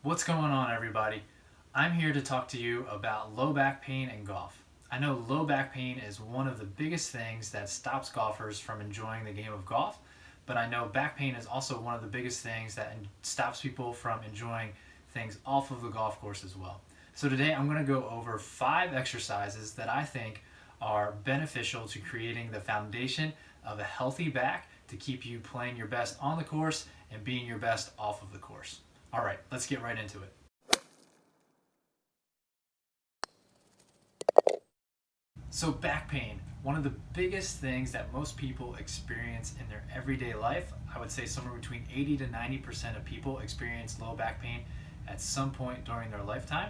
What's going on, everybody? I'm here to talk to you about low back pain and golf. I know low back pain is one of the biggest things that stops golfers from enjoying the game of golf, but I know back pain is also one of the biggest things that stops people from enjoying things off of the golf course as well. So today I'm going to go over 5 exercises that I think are beneficial to creating the foundation of a healthy back to keep you playing your best on the course and being your best off of the course. All right, let's get right into it. So, back pain, one of the biggest things that most people experience in their everyday life. I would say somewhere between 80 to 90% of people experience low back pain at some point during their lifetime.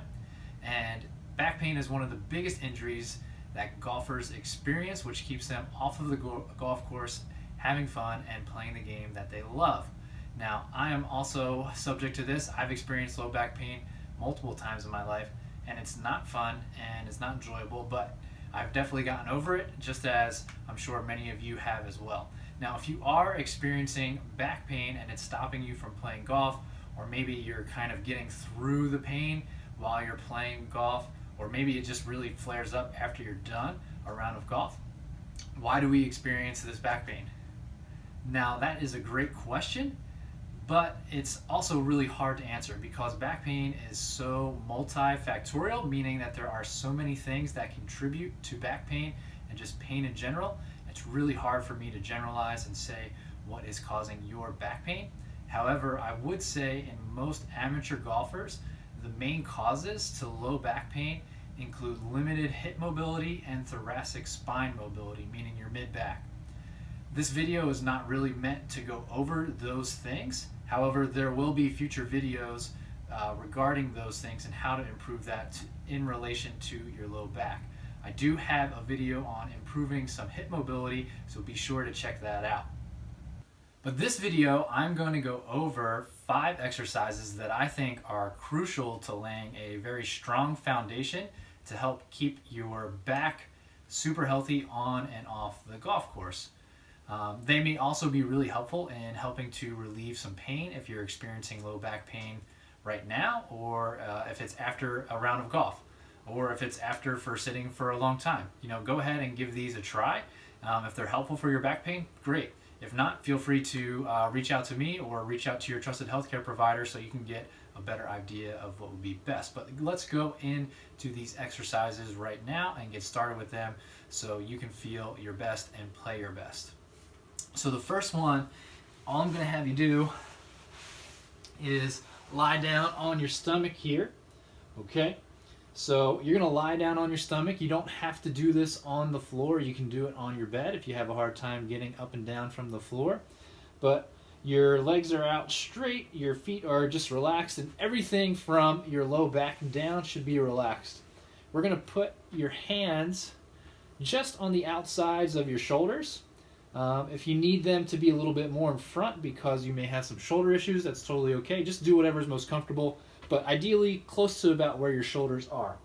And back pain is one of the biggest injuries that golfers experience, which keeps them off of the golf course, having fun, and playing the game that they love. Now, I am also subject to this. I've experienced low back pain multiple times in my life, and it's not fun and it's not enjoyable, but I've definitely gotten over it, just as I'm sure many of you have as well. Now, if you are experiencing back pain and it's stopping you from playing golf, or maybe you're kind of getting through the pain while you're playing golf, or maybe it just really flares up after you're done a round of golf, why do we experience this back pain? Now, that is a great question, but it's also really hard to answer because back pain is so multifactorial, meaning that there are so many things that contribute to back pain and just pain in general. It's really hard for me to generalize and say what is causing your back pain. However, I would say in most amateur golfers, the main causes to low back pain include limited hip mobility and thoracic spine mobility, meaning your mid back. This video is not really meant to go over those things. However, there will be future videos regarding those things and how to improve that in relation to your low back. I do have a video on improving some hip mobility, so be sure to check that out. But this video, I'm going to go over 5 exercises that I think are crucial to laying a very strong foundation to help keep your back super healthy on and off the golf course. They may also be really helpful in helping to relieve some pain if you're experiencing low back pain right now, or if it's after a round of golf, or if it's after for sitting for a long time. Go ahead and give these a try. If they're helpful for your back pain, great. If not, feel free to reach out to me or reach out to your trusted healthcare provider so you can get a better idea of what would be best. But let's go into these exercises right now and get started with them so you can feel your best and play your best. So the first one, all I'm going to have you do is lie down on your stomach here, okay? So you're going to lie down on your stomach. You don't have to do this on the floor. You can do it on your bed if you have a hard time getting up and down from the floor. But your legs are out straight, your feet are just relaxed, and everything from your low back down should be relaxed. We're going to put your hands just on the outsides of your shoulders. If you need them to be a little bit more in front because you may have some shoulder issues, that's totally okay. Just do whatever is most comfortable, but ideally close to about where your shoulders are.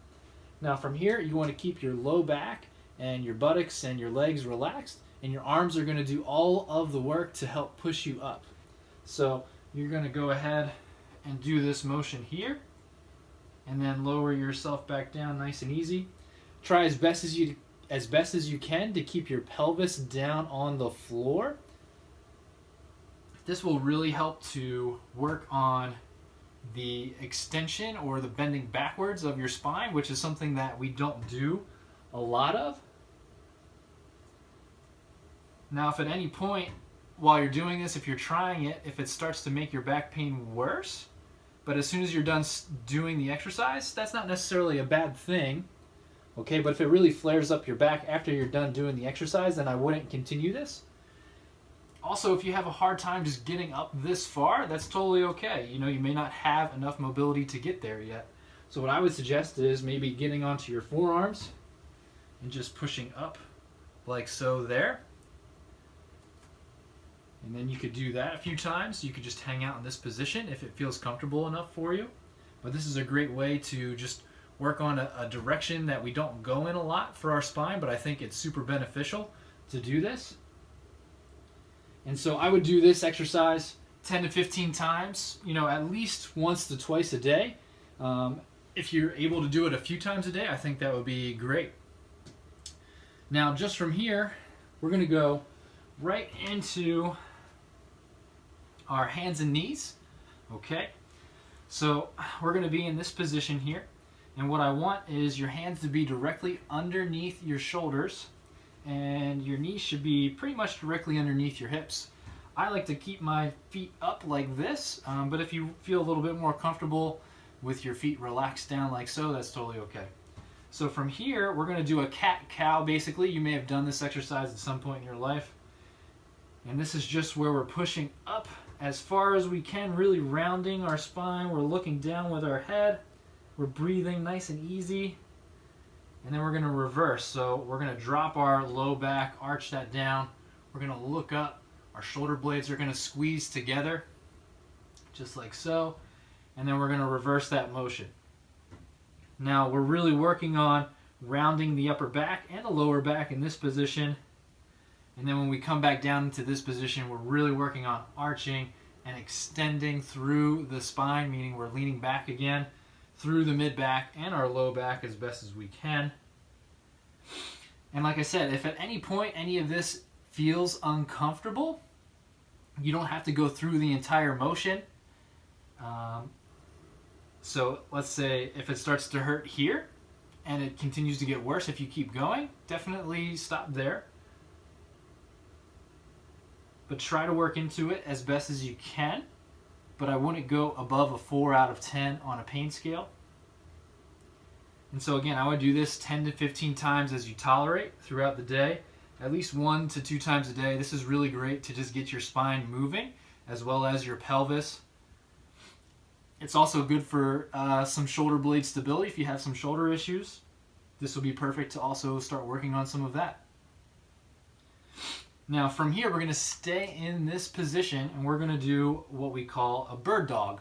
Now from here, you want to keep your low back and your buttocks and your legs relaxed, and your arms are going to do all of the work to help push you up. So you're going to go ahead and do this motion here, and then lower yourself back down nice and easy. Try as best as you can to keep your pelvis down on the floor. This will really help to work on the extension or the bending backwards of your spine, which is something that we don't do a lot of. Now, if at any point while you're doing this, if you're trying it, if it starts to make your back pain worse, but as soon as you're done doing the exercise, that's not necessarily a bad thing. Okay, but if it really flares up your back after you're done doing the exercise, then I wouldn't continue this. Also, if you have a hard time just getting up this far, that's totally okay. You may not have enough mobility to get there yet. So what I would suggest is maybe getting onto your forearms and just pushing up like so there. And then you could do that a few times. You could just hang out in this position if it feels comfortable enough for you. But this is a great way to just work on a direction that we don't go in a lot for our spine, but I think it's super beneficial to do this. And so I would do this exercise 10 to 15 times, at least once to twice a day. If you're able to do it a few times a day, I think that would be great. Now, just from here, we're going to go right into our hands and knees. Okay, so we're going to be in this position here, and what I want is your hands to be directly underneath your shoulders, and your knees should be pretty much directly underneath your hips. I like to keep my feet up like this, but if you feel a little bit more comfortable with your feet relaxed down like so, that's totally okay. So from here, we're going to do a cat-cow basically. You may have done this exercise at some point in your life. And this is just where we're pushing up as far as we can, really rounding our spine. We're looking down with our head. We're breathing nice and easy. And then we're going to reverse. So we're going to drop our low back, arch that down. We're going to look up. Our shoulder blades are going to squeeze together, just like so. And then we're going to reverse that motion. Now we're really working on rounding the upper back and the lower back in this position. And then when we come back down into this position, we're really working on arching and extending through the spine, meaning we're leaning back again through the mid-back and our low back as best as we can. And like I said, if at any point any of this feels uncomfortable, you don't have to go through the entire motion. So let's say if it starts to hurt here and it continues to get worse if you keep going, definitely stop there. But try to work into it as best as you can. But I wouldn't go above a 4 out of 10 on a pain scale. And so again, I would do this 10 to 15 times as you tolerate throughout the day. At least 1 to 2 times a day. This is really great to just get your spine moving as well as your pelvis. It's also good for some shoulder blade stability if you have some shoulder issues. This will be perfect to also start working on some of that. Now from here, we're going to stay in this position and we're going to do what we call a bird dog.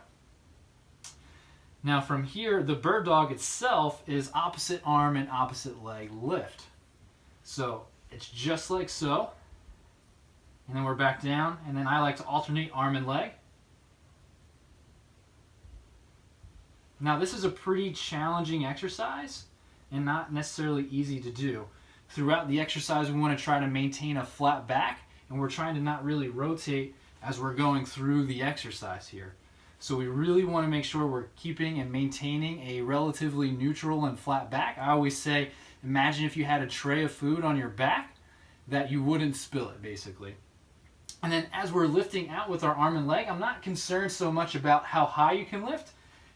Now from here, the bird dog itself is opposite arm and opposite leg lift. So it's just like so. And then we're back down, and then I like to alternate arm and leg. Now this is a pretty challenging exercise and not necessarily easy to do. Throughout the exercise, we want to try to maintain a flat back, and we're trying to not really rotate as we're going through the exercise here. So we really want to make sure we're keeping and maintaining a relatively neutral and flat back. I always say, imagine if you had a tray of food on your back, that you wouldn't spill it, basically. And then as we're lifting out with our arm and leg, I'm not concerned so much about how high you can lift.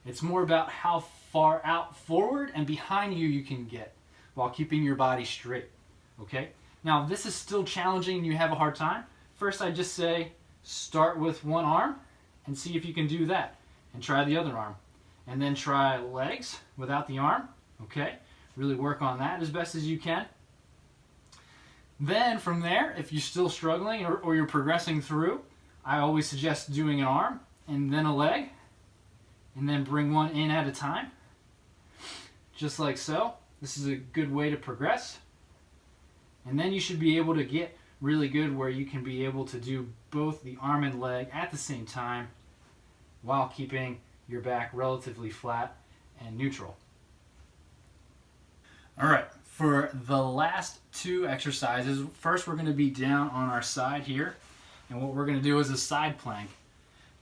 It's more about how far out forward and behind you can get while keeping your body straight. Okay? Now, if this is still challenging and you have a hard time, first I just say start with one arm and see if you can do that. And try the other arm. And then try legs without the arm. Okay? Really work on that as best as you can. Then from there, if you're still struggling or you're progressing through, I always suggest doing an arm and then a leg. And then bring one in at a time. Just like so. This is a good way to progress. And then you should be able to get really good where you can be able to do both the arm and leg at the same time while keeping your back relatively flat and neutral. All right, for the last 2 exercises, first we're going to be down on our side here, and what we're going to do is a side plank.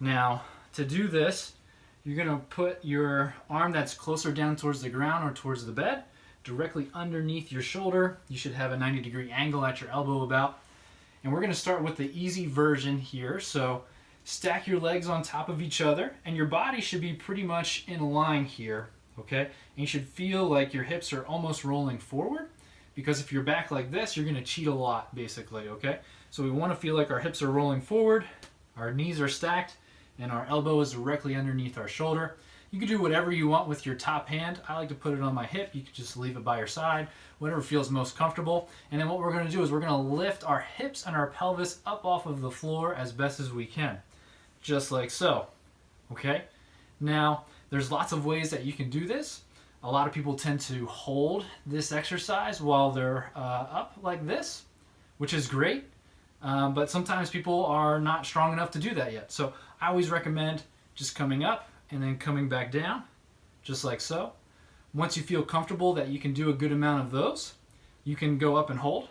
Now, to do this, you're going to put your arm that's closer down towards the ground or towards the bed directly underneath your shoulder. You should have a 90-degree angle at your elbow about. And we're going to start with the easy version here. So stack your legs on top of each other, and your body should be pretty much in line here. Okay? And you should feel like your hips are almost rolling forward, because if you're back like this, you're going to cheat a lot, basically. Okay? So we want to feel like our hips are rolling forward, our knees are stacked, and our elbow is directly underneath our shoulder. You can do whatever you want with your top hand. I like to put it on my hip. You can just leave it by your side, whatever feels most comfortable. And then what we're going to do is we're going to lift our hips and our pelvis up off of the floor as best as we can, just like so. Okay? Now, there's lots of ways that you can do this. A lot of people tend to hold this exercise while they're up like this, which is great. But sometimes people are not strong enough to do that yet. So I always recommend just coming up and then coming back down, just like so. Once you feel comfortable that you can do a good amount of those, you can go up and hold.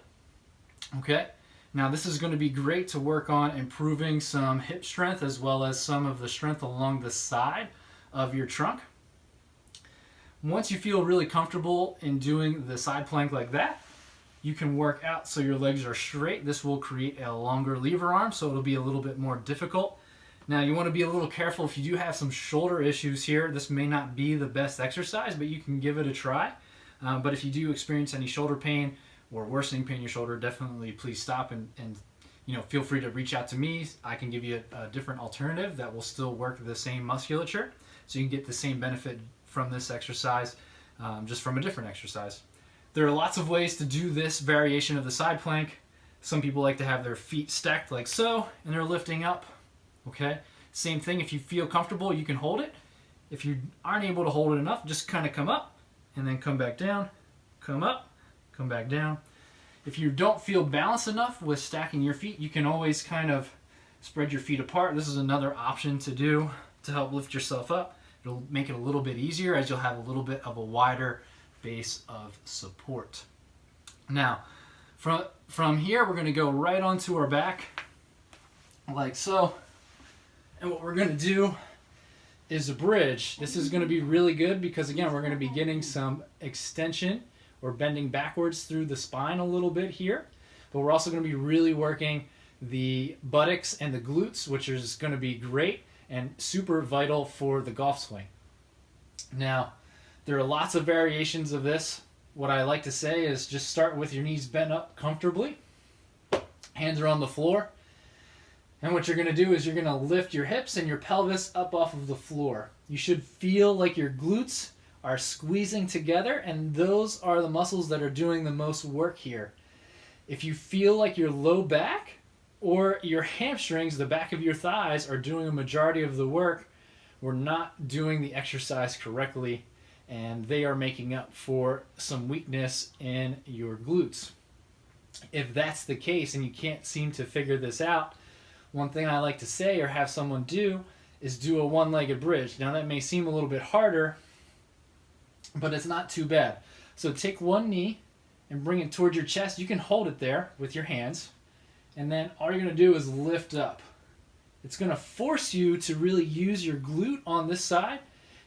Okay? Now this is going to be great to work on improving some hip strength as well as some of the strength along the side of your trunk. Once you feel really comfortable in doing the side plank like that, you can work out so your legs are straight. This will create a longer lever arm, so it'll be a little bit more difficult. Now you want to be a little careful if you do have some shoulder issues here. This may not be the best exercise, but you can give it a try. But if you do experience any shoulder pain or worsening pain in your shoulder, definitely please stop and feel free to reach out to me. I can give you a different alternative that will still work the same musculature, so you can get the same benefit from this exercise, just from a different exercise. There are lots of ways to do this variation of the side plank. Some people like to have their feet stacked like so, and they're lifting up. Okay? Same thing, if you feel comfortable, you can hold it. If you aren't able to hold it enough, just kind of come up, and then come back down, come up, come back down. If you don't feel balanced enough with stacking your feet, you can always kind of spread your feet apart. This is another option to do to help lift yourself up. It'll make it a little bit easier as you'll have a little bit of a wider base of support. Now, from here, we're going to go right onto our back, like so. And what we're going to do is a bridge. This is going to be really good because, again, we're going to be getting some extension or bending backwards through the spine a little bit here. But we're also going to be really working the buttocks and the glutes, which is going to be great and super vital for the golf swing. Now, there are lots of variations of this. What I like to say is just start with your knees bent up comfortably. Hands are on the floor. And what you're going to do is you're going to lift your hips and your pelvis up off of the floor. You should feel like your glutes are squeezing together, and those are the muscles that are doing the most work here. If you feel like your low back or your hamstrings, the back of your thighs, are doing a majority of the work, we're not doing the exercise correctly, and they are making up for some weakness in your glutes. If that's the case and you can't seem to figure this out, one thing I like to say or have someone do is do a one-legged bridge. Now that may seem a little bit harder, but it's not too bad. So take one knee and bring it towards your chest. You can hold it there with your hands, and then all you're going to do is lift up. It's going to force you to really use your glute on this side,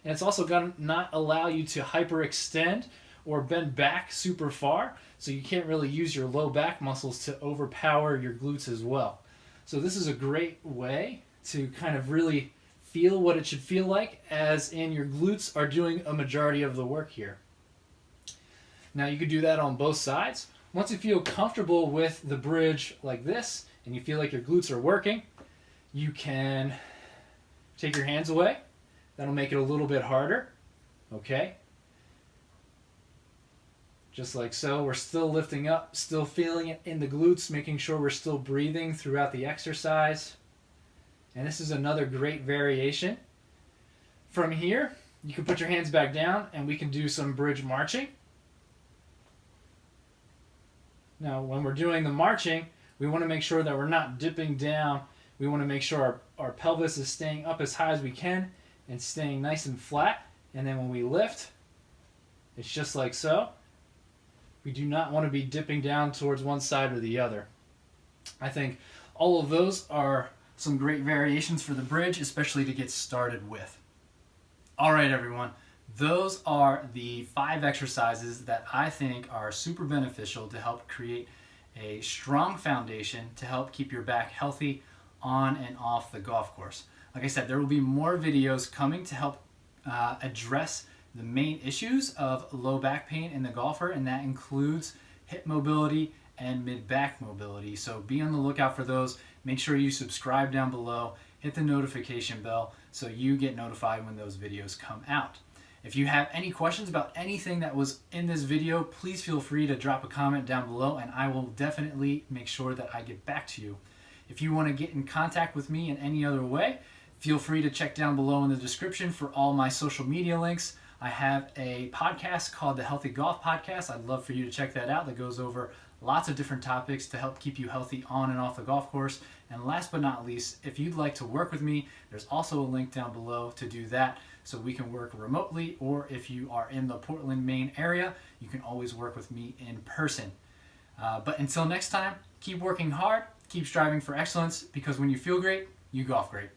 and it's also going to not allow you to hyperextend or bend back super far, so you can't really use your low back muscles to overpower your glutes as well. So this is a great way to kind of really feel what it should feel like, as in your glutes are doing a majority of the work here. Now you could do that on both sides. Once you feel comfortable with the bridge like this, and you feel like your glutes are working, you can take your hands away. That'll make it a little bit harder. Okay? Just like so. We're still lifting up, still feeling it in the glutes, making sure we're still breathing throughout the exercise. And this is another great variation. From here, you can put your hands back down and we can do some bridge marching. Now, when we're doing the marching, we want to make sure that we're not dipping down. We want to make sure our pelvis is staying up as high as we can and staying nice and flat. And then when we lift, it's just like so. We do not want to be dipping down towards one side or the other. I think all of those are some great variations for the bridge, especially to get started with. All right, everyone. Those are the 5 exercises that I think are super beneficial to help create a strong foundation to help keep your back healthy on and off the golf course. Like I said, there will be more videos coming to help address the main issues of low back pain in the golfer, and that includes hip mobility and mid-back mobility. So be on the lookout for those. Make sure you subscribe down below, hit the notification bell so you get notified when those videos come out. If you have any questions about anything that was in this video, please feel free to drop a comment down below and I will definitely make sure that I get back to you. If you want to get in contact with me in any other way, feel free to check down below in the description for all my social media links. I have a podcast called the Healthy Golf Podcast. I'd love for you to check that out. That goes over lots of different topics to help keep you healthy on and off the golf course. And last but not least, if you'd like to work with me, there's also a link down below to do that, so we can work remotely, or if you are in the Portland, Maine area, you can always work with me in person. But until next time, keep working hard, keep striving for excellence, because when you feel great, you golf great.